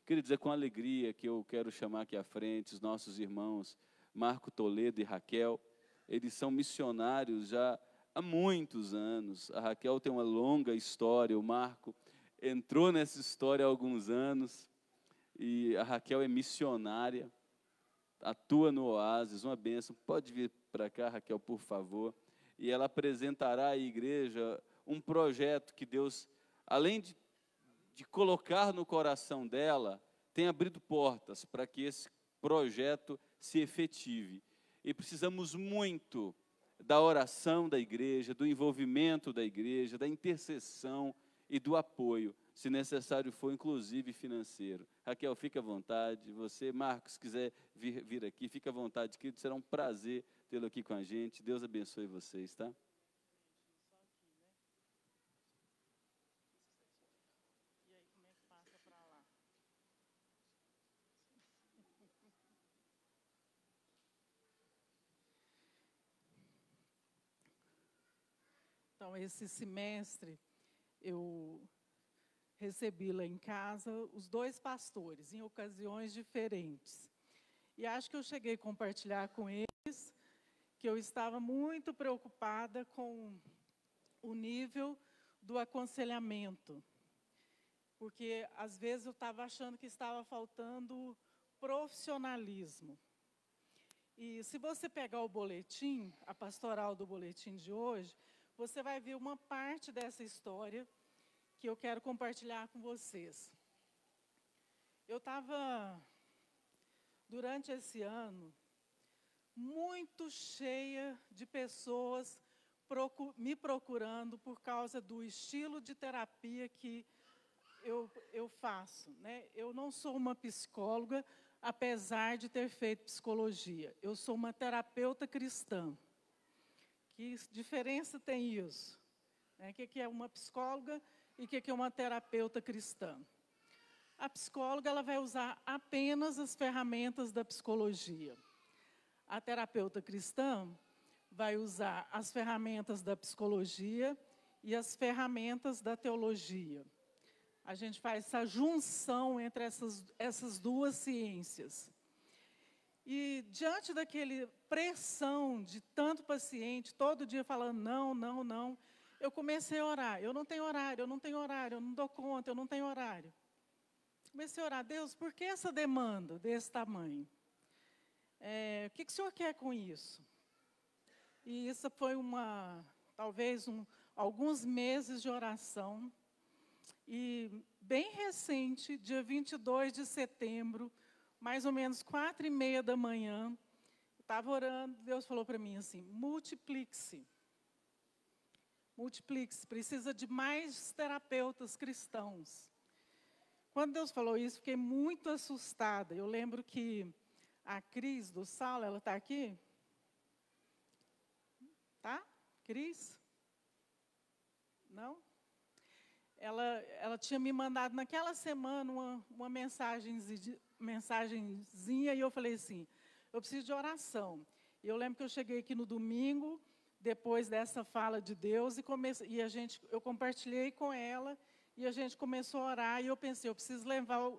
Queridos, é com alegria que eu quero chamar aqui à frente os nossos irmãos Marco Toledo e Raquel. Eles são missionários já há muitos anos. A Raquel tem uma longa história, o Marco entrou nessa história há alguns anos. E a Raquel é missionária, atua no Oásis, uma bênção. Pode vir para cá, Raquel, por favor. E ela apresentará à igreja um projeto que Deus, além de colocar no coração dela, tem abrido portas para que esse projeto se efetive. E precisamos muito da oração da igreja, do envolvimento da igreja, da intercessão e do apoio, se necessário for, inclusive financeiro. Raquel, fica à vontade. Você, Marcos, se quiser vir aqui, fica à vontade, querido. Será um prazer tê-lo aqui com a gente. Deus abençoe vocês, tá? Então, esse semestre, eu recebi lá em casa os 2 pastores, em ocasiões diferentes. E acho que eu cheguei a compartilhar com eles que eu estava muito preocupada com o nível do aconselhamento. Porque, às vezes, eu estava achando que estava faltando profissionalismo. E se você pegar o boletim, a pastoral do boletim de hoje, você vai ver uma parte dessa história que eu quero compartilhar com vocês. Eu estava, durante esse ano, muito cheia de pessoas me procurando por causa do estilo de terapia que eu faço, né? Eu não sou uma psicóloga, apesar de ter feito psicologia. Eu sou uma terapeuta cristã. Que diferença tem isso? O que é uma psicóloga e o que é uma terapeuta cristã? A psicóloga ela vai usar apenas as ferramentas da psicologia. A terapeuta cristã vai usar as ferramentas da psicologia e as ferramentas da teologia. A gente faz essa junção entre essas duas ciências. E diante daquela pressão de tanto paciente, todo dia falando não, não, não, eu comecei a orar. Eu não tenho horário, eu não tenho horário, eu não dou conta, eu não tenho horário. Comecei a orar, Deus, por que essa demanda desse tamanho? O que o Senhor quer com isso? E isso foi talvez alguns meses de oração. E bem recente, dia 22 de setembro, mais ou menos 4h30 da manhã, eu estava orando, Deus falou para mim assim, multiplique-se. Multiplique-se, precisa de mais terapeutas cristãos. Quando Deus falou isso, fiquei muito assustada. Eu lembro que a Cris do Saulo, ela está aqui? Tá? Cris? Não? Ela tinha me mandado naquela semana uma mensagenzinha e eu falei assim, eu preciso de oração. E eu lembro que eu cheguei aqui no domingo, depois dessa fala de Deus, eu compartilhei com ela e a gente começou a orar. E eu pensei, eu preciso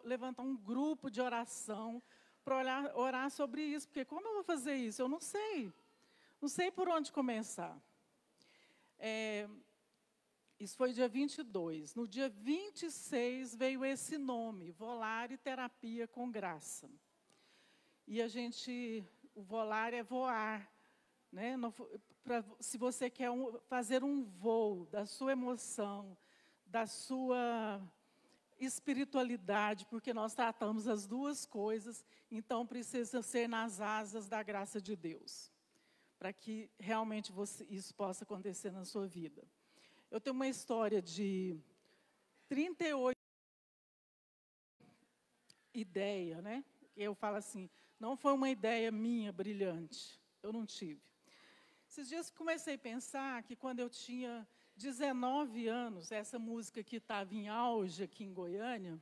levantar um grupo de oração para orar sobre isso, porque como eu vou fazer isso? Eu não sei por onde começar. Isso foi dia 22. No dia 26 veio esse nome, Volare Terapia com Graça. E o volar é voar, né? Se você quer fazer um voo da sua emoção, da sua espiritualidade, porque nós tratamos as duas coisas, então precisa ser nas asas da graça de Deus, para que realmente isso possa acontecer na sua vida. Eu tenho uma história de 38 ideias, né? Eu falo assim, não foi uma ideia minha brilhante, eu não tive. Esses dias comecei a pensar que quando eu tinha 19 anos, essa música que estava em auge aqui em Goiânia,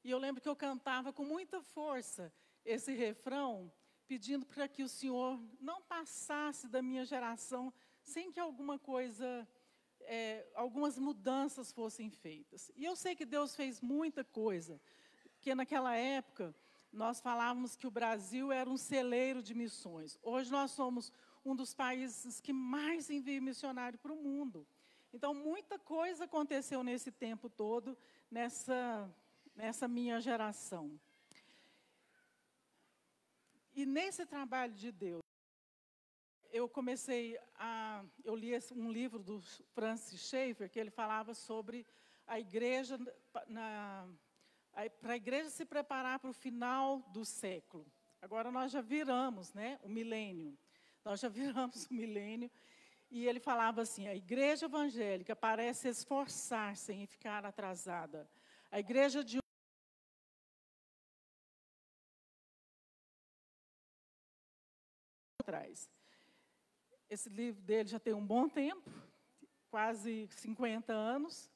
e eu lembro que eu cantava com muita força esse refrão, pedindo para que o Senhor não passasse da minha geração sem que algumas mudanças fossem feitas. E eu sei que Deus fez muita coisa. Porque naquela época, nós falávamos que o Brasil era um celeiro de missões. Hoje nós somos um dos países que mais envia missionário para o mundo. Então, muita coisa aconteceu nesse tempo todo, nessa minha geração. E nesse trabalho de Deus, eu li um livro do Francis Schaeffer, que ele falava sobre a igreja, para a igreja se preparar para o final do século. Agora nós já viramos, né, o milênio. Nós já viramos o milênio. E ele falava assim, a igreja evangélica parece esforçar-se em ficar atrasada. A igreja de trás. Esse livro dele já tem um bom tempo, quase 50 anos.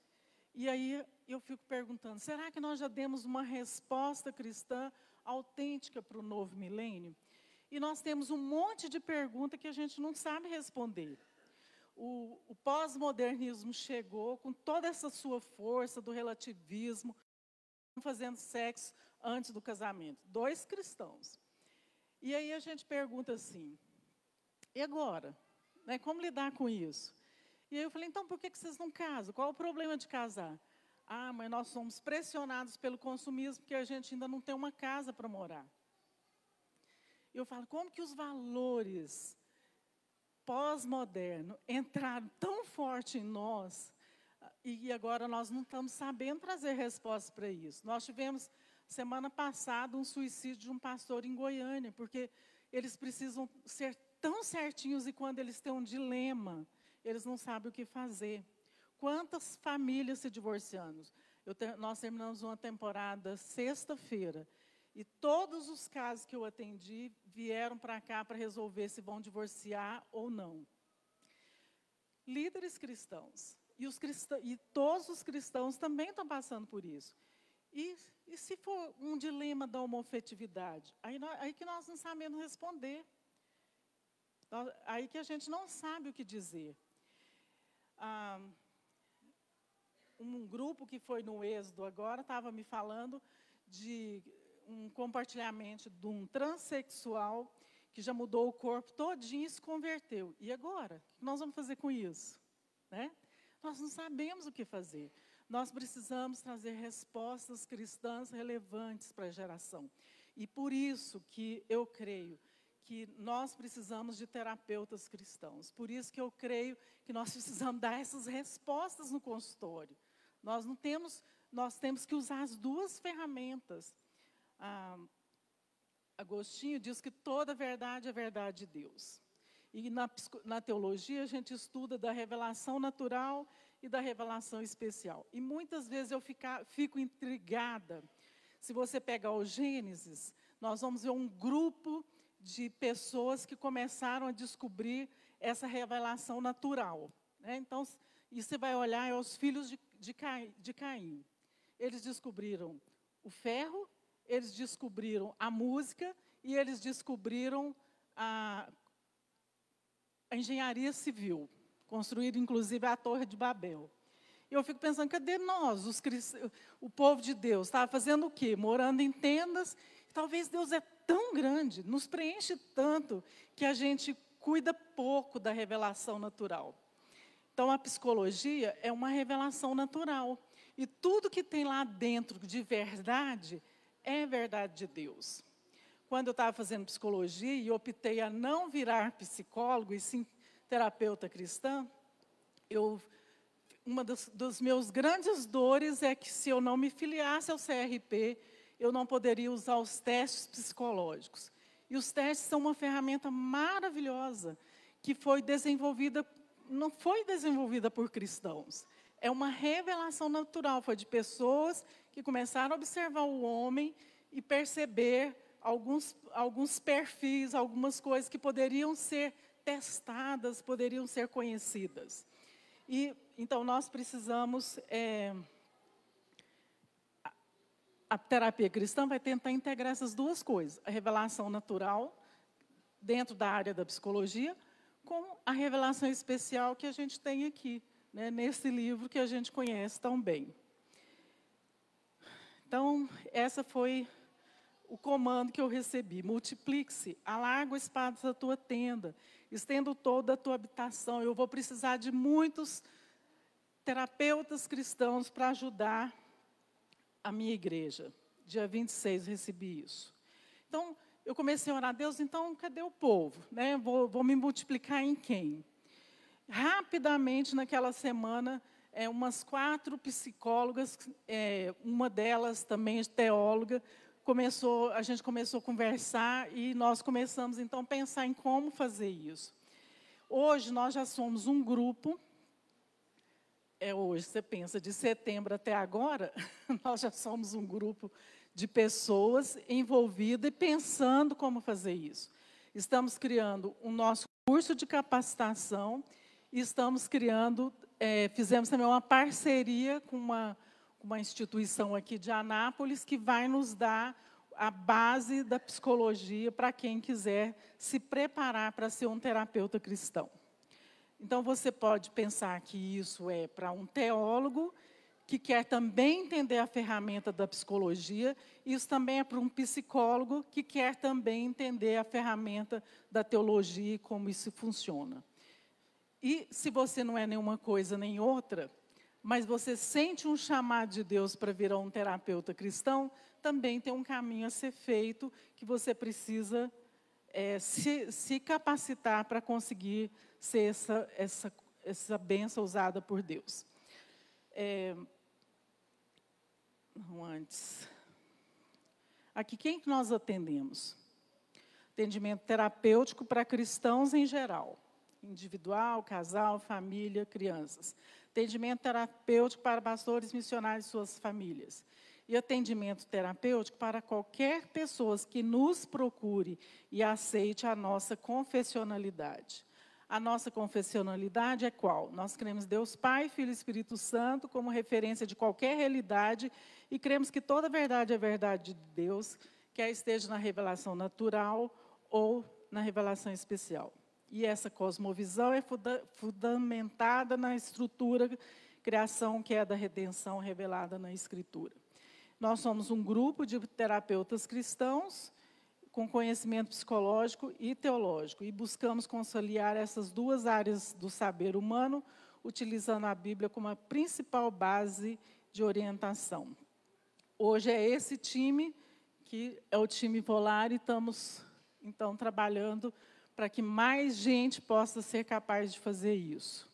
E aí eu fico perguntando, será que nós já demos uma resposta cristã autêntica para o novo milênio? E nós temos um monte de perguntas que a gente não sabe responder. O pós-modernismo chegou com toda essa sua força do relativismo, fazendo sexo antes do casamento. 2 cristãos. E aí a gente pergunta assim, e agora? Né, como lidar com isso? E aí eu falei, então por que vocês não casam? Qual o problema de casar? Ah, mas nós somos pressionados pelo consumismo porque a gente ainda não tem uma casa para morar. Eu falo, como que os valores pós-modernos entraram tão forte em nós e agora nós não estamos sabendo trazer respostas para isso? Nós tivemos, semana passada, um suicídio de um pastor em Goiânia, porque eles precisam ser tão certinhos e quando eles têm um dilema, eles não sabem o que fazer. Quantas famílias se divorciando? Nós terminamos uma temporada sexta-feira e todos os casos que eu atendi vieram para cá para resolver se vão divorciar ou não. Líderes cristãos. E todos os cristãos também estão passando por isso. E se for um dilema da homofetividade? Aí que nós não sabemos responder. Aí que a gente não sabe o que dizer. Um grupo que foi no Êxodo agora estava me falando de um compartilhamento de um transexual que já mudou o corpo todinho e se converteu. E agora? O que nós vamos fazer com isso? Né? Nós não sabemos o que fazer. Nós precisamos trazer respostas cristãs relevantes para a geração. E por isso que eu creio que nós precisamos de terapeutas cristãos. Por isso que eu creio que nós precisamos dar essas respostas no consultório. Nós temos que usar as 2 ferramentas. Agostinho diz que toda verdade é verdade de Deus. E na teologia a gente estuda da revelação natural e da revelação especial. E muitas vezes eu fico intrigada. Se você pegar o Gênesis, nós vamos ver um grupo de pessoas que começaram a descobrir essa revelação natural. Né? Então, e você vai olhar, é os filhos de Caim. Eles descobriram o ferro, eles descobriram a música e eles descobriram a engenharia civil. Construíram, inclusive, a Torre de Babel. E eu fico pensando, cadê nós, o povo de Deus? Estava fazendo o quê? Morando em tendas. Talvez Deus é tão grande, nos preenche tanto, que a gente cuida pouco da revelação natural. Então, a psicologia é uma revelação natural. E tudo que tem lá dentro de verdade, é verdade de Deus. Quando eu estava fazendo psicologia e optei a não virar psicólogo, e sim terapeuta cristã, uma dos meus grandes dores é que se eu não me filiasse ao CRP, eu não poderia usar os testes psicológicos. E os testes são uma ferramenta maravilhosa, que não foi desenvolvida por cristãos. É uma revelação natural, foi de pessoas que começaram a observar o homem e perceber alguns perfis, algumas coisas que poderiam ser testadas, poderiam ser conhecidas. E, então, nós precisamos... A terapia cristã vai tentar integrar essas 2 coisas, a revelação natural, dentro da área da psicologia, com a revelação especial que a gente tem aqui, né, nesse livro que a gente conhece tão bem. Então, essa foi o comando que eu recebi: multiplique-se, alarga o espaço da tua tenda, estenda toda a tua habitação. Eu vou precisar de muitos terapeutas cristãos para ajudar a minha igreja. Dia 26 recebi isso. Então, eu comecei a orar: Deus, então, cadê o povo? Né? Vou me multiplicar em quem? Rapidamente, naquela semana, umas 4 psicólogas, uma delas também teóloga, a gente começou a conversar e nós começamos, então, a pensar em como fazer isso. Hoje, nós já somos um grupo. Hoje, você pensa, de setembro até agora, nós já somos um grupo de pessoas envolvidas e pensando como fazer isso. Estamos criando o nosso curso de capacitação e estamos criando, fizemos também uma parceria com uma instituição aqui de Anápolis que vai nos dar a base da psicologia para quem quiser se preparar para ser um terapeuta cristão. Então, você pode pensar que isso é para um teólogo que quer também entender a ferramenta da psicologia, isso também é para um psicólogo que quer também entender a ferramenta da teologia e como isso funciona. E se você não é nenhuma coisa nem outra, mas você sente um chamado de Deus para virar um terapeuta cristão, também tem um caminho a ser feito que você precisa se capacitar para conseguir ser essa bênção usada por Deus. Não, antes. Aqui, quem que nós atendemos? Atendimento terapêutico para cristãos em geral. Individual, casal, família, crianças. Atendimento terapêutico para pastores, missionários e suas famílias. E atendimento terapêutico para qualquer pessoa que nos procure e aceite a nossa confessionalidade. A nossa confessionalidade é qual? Nós cremos Deus Pai, Filho e Espírito Santo como referência de qualquer realidade e cremos que toda verdade é verdade de Deus, quer esteja na revelação natural ou na revelação especial. E essa cosmovisão é fundamentada na estrutura, criação que é da redenção revelada na Escritura. Nós somos um grupo de terapeutas cristãos com conhecimento psicológico e teológico, e buscamos conciliar essas duas áreas do saber humano, utilizando a Bíblia como a principal base de orientação. Hoje é esse time, que é o time Volare, e estamos, então, trabalhando para que mais gente possa ser capaz de fazer isso.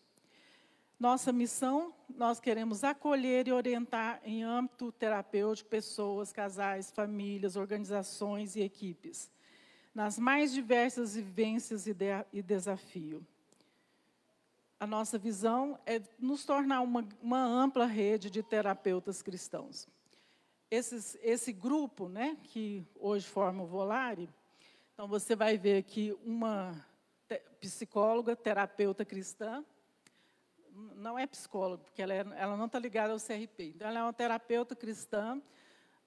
Nossa missão, nós queremos acolher e orientar em âmbito terapêutico pessoas, casais, famílias, organizações e equipes, nas mais diversas vivências e desafio. A nossa visão é nos tornar uma ampla rede de terapeutas cristãos. Esse grupo, né, que hoje forma o Volare, então você vai ver aqui uma psicóloga, terapeuta cristã. Não é psicóloga, porque ela não está ligada ao CRP. Então, ela é uma terapeuta cristã,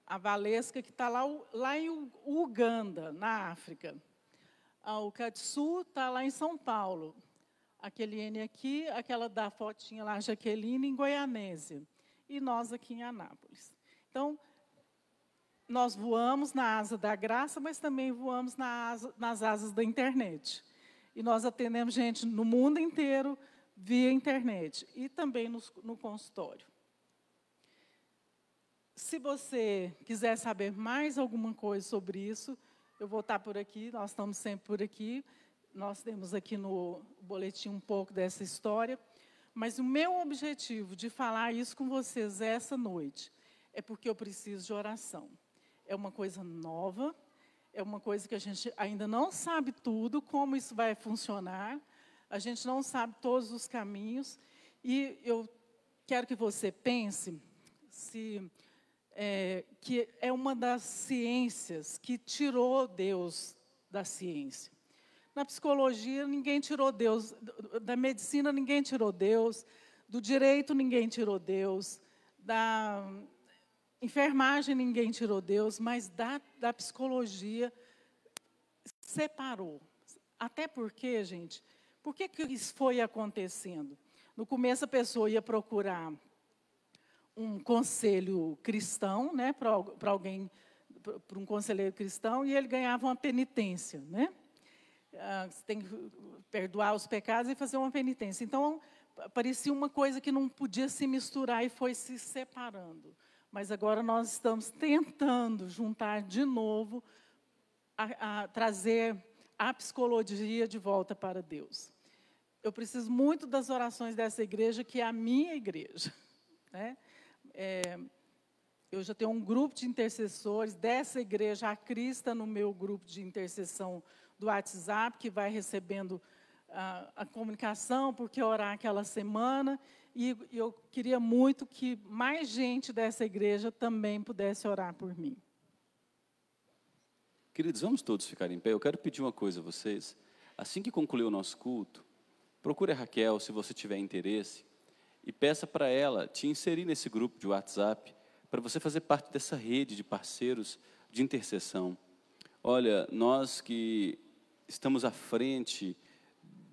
a Valesca, que está lá em Uganda, na África. O Katsu está lá em São Paulo. A Keliene aqui, aquela da fotinha lá, a Jaqueline, em Goianésia. E nós aqui em Anápolis. Então, nós voamos na asa da graça, mas também voamos nas asas da internet. E nós atendemos gente no mundo inteiro, via internet e também no consultório. Se você quiser saber mais alguma coisa sobre isso, eu vou estar por aqui, nós estamos sempre por aqui. Nós temos aqui no boletim um pouco dessa história. Mas o meu objetivo de falar isso com vocês essa noite é porque eu preciso de oração. É uma coisa nova, é uma coisa que a gente ainda não sabe tudo, como isso vai funcionar. A gente não sabe todos os caminhos, e eu quero que você pense que é uma das ciências que tirou Deus da ciência. Na psicologia, ninguém tirou Deus, da medicina, ninguém tirou Deus, do direito, ninguém tirou Deus, da enfermagem, ninguém tirou Deus, mas da psicologia separou. Até porque, gente, por que isso foi acontecendo? No começo, a pessoa ia procurar um conselho cristão, né, para alguém, para um conselheiro cristão, e ele ganhava uma penitência, né? Você tem que perdoar os pecados e fazer uma penitência. Então, parecia uma coisa que não podia se misturar e foi se separando. Mas agora nós estamos tentando juntar de novo, a trazer a psicologia de volta para Deus. Eu preciso muito das orações dessa igreja, que é a minha igreja, né? Eu já tenho um grupo de intercessores dessa igreja, a Cris está no meu grupo de intercessão do WhatsApp, que vai recebendo a comunicação, porque orar aquela semana, e eu queria muito que mais gente dessa igreja também pudesse orar por mim. Queridos, vamos todos ficar em pé. Eu quero pedir uma coisa a vocês. Assim que concluir o nosso culto, procure a Raquel, se você tiver interesse, e peça para ela te inserir nesse grupo de WhatsApp, para você fazer parte dessa rede de parceiros de intercessão. Olha, nós que estamos à frente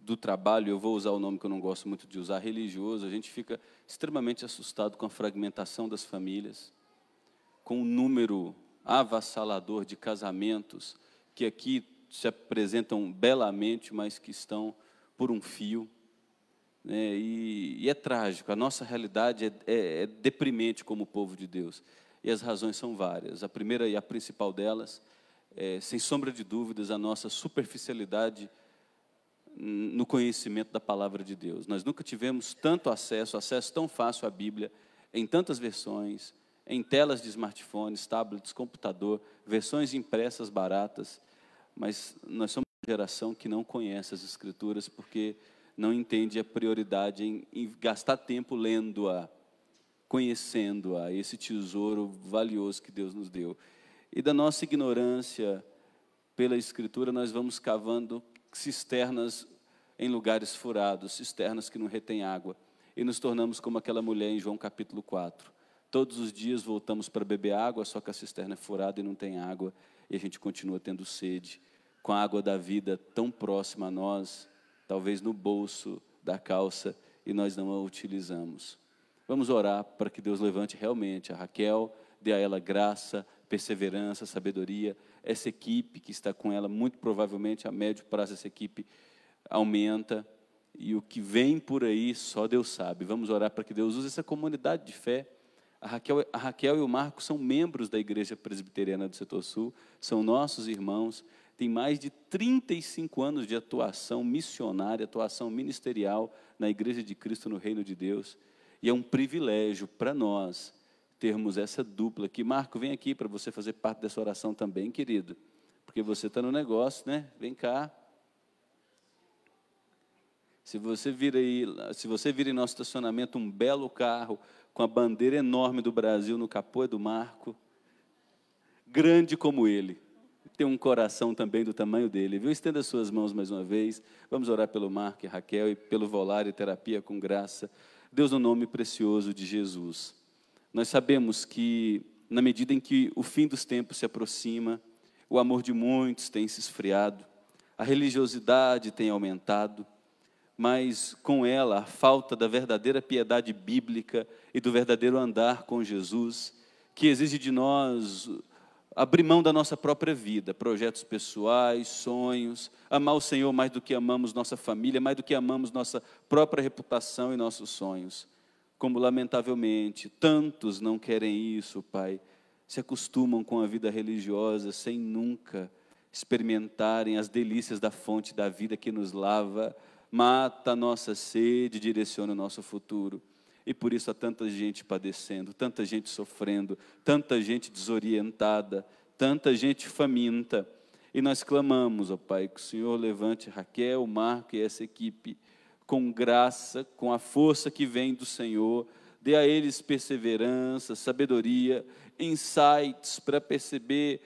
do trabalho, eu vou usar o nome que eu não gosto muito de usar, religioso, a gente fica extremamente assustado com a fragmentação das famílias, com o número avassalador de casamentos que aqui se apresentam belamente, mas que estão por um fio, né? E é trágico, a nossa realidade é deprimente como povo de Deus, e as razões são várias. A primeira e a principal delas é, sem sombra de dúvidas, a nossa superficialidade no conhecimento da palavra de Deus. Nós nunca tivemos tanto acesso tão fácil à Bíblia, em tantas versões, em telas de smartphones, tablets, computador, versões impressas baratas, mas nós somos uma geração que não conhece as Escrituras, porque não entende a prioridade em gastar tempo lendo-a, conhecendo-a, esse tesouro valioso que Deus nos deu. E da nossa ignorância pela Escritura, nós vamos cavando cisternas em lugares furados, cisternas que não retêm água, e nos tornamos como aquela mulher em João capítulo 4. Todos os dias voltamos para beber água, só que a cisterna é furada e não tem água, e a gente continua tendo sede, com a água da vida tão próxima a nós, talvez no bolso da calça, e nós não a utilizamos. Vamos orar para que Deus levante realmente a Raquel, dê a ela graça, perseverança, sabedoria. Essa equipe que está com ela, muito provavelmente a médio prazo essa equipe aumenta, e o que vem por aí só Deus sabe. Vamos orar para que Deus use essa comunidade de fé. A Raquel e o Marco são membros da Igreja Presbiteriana do Setor Sul, são nossos irmãos, têm mais de 35 anos de atuação missionária, atuação ministerial na Igreja de Cristo no Reino de Deus, e é um privilégio para nós termos essa dupla aqui. Marco, vem aqui para você fazer parte dessa oração também, querido, porque você está no negócio, né? Vem cá. Se você vir em nosso estacionamento um belo carro com a bandeira enorme do Brasil no capô, é do Marco, grande como ele, tem um coração também do tamanho dele, viu? Estenda suas mãos mais uma vez, vamos orar pelo Marco e Raquel e pelo Volare Terapia com Graça. Deus, no nome precioso de Jesus, nós sabemos que, na medida em que o fim dos tempos se aproxima, o amor de muitos tem se esfriado, a religiosidade tem aumentado, mas com ela a falta da verdadeira piedade bíblica e do verdadeiro andar com Jesus, que exige de nós abrir mão da nossa própria vida, projetos pessoais, sonhos, amar o Senhor mais do que amamos nossa família, mais do que amamos nossa própria reputação e nossos sonhos. Como, lamentavelmente, tantos não querem isso, Pai, se acostumam com a vida religiosa sem nunca experimentarem as delícias da fonte da vida que nos lava, mata a nossa sede, direciona o nosso futuro. E por isso há tanta gente padecendo, tanta gente sofrendo, tanta gente desorientada, tanta gente faminta. E nós clamamos, ó Pai, que o Senhor levante Raquel, Marco e essa equipe com graça, com a força que vem do Senhor, dê a eles perseverança, sabedoria, insights para perceber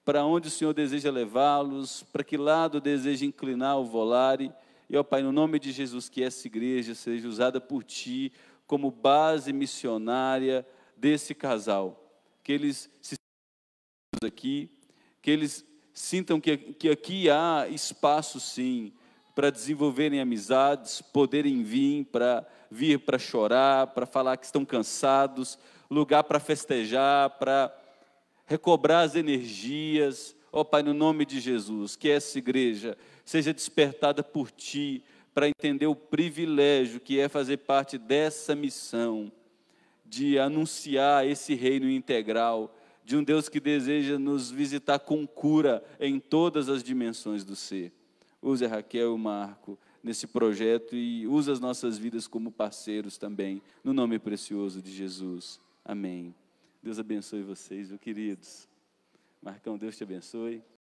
para onde o Senhor deseja levá-los, para que lado deseja inclinar o Volare. E, ó Pai, no nome de Jesus, que essa igreja seja usada por Ti como base missionária desse casal. Que eles se sintam aqui, que eles sintam que aqui há espaço, sim, para desenvolverem amizades, poderem vir para chorar, para falar que estão cansados, lugar para festejar, para recobrar as energias. Ó Pai, no nome de Jesus, que essa igreja seja despertada por Ti, para entender o privilégio que é fazer parte dessa missão, de anunciar esse reino integral, de um Deus que deseja nos visitar com cura em todas as dimensões do ser. Use a Raquel e o Marco nesse projeto e use as nossas vidas como parceiros também, no nome precioso de Jesus. Amém. Deus abençoe vocês, meus queridos. Marcão, Deus te abençoe.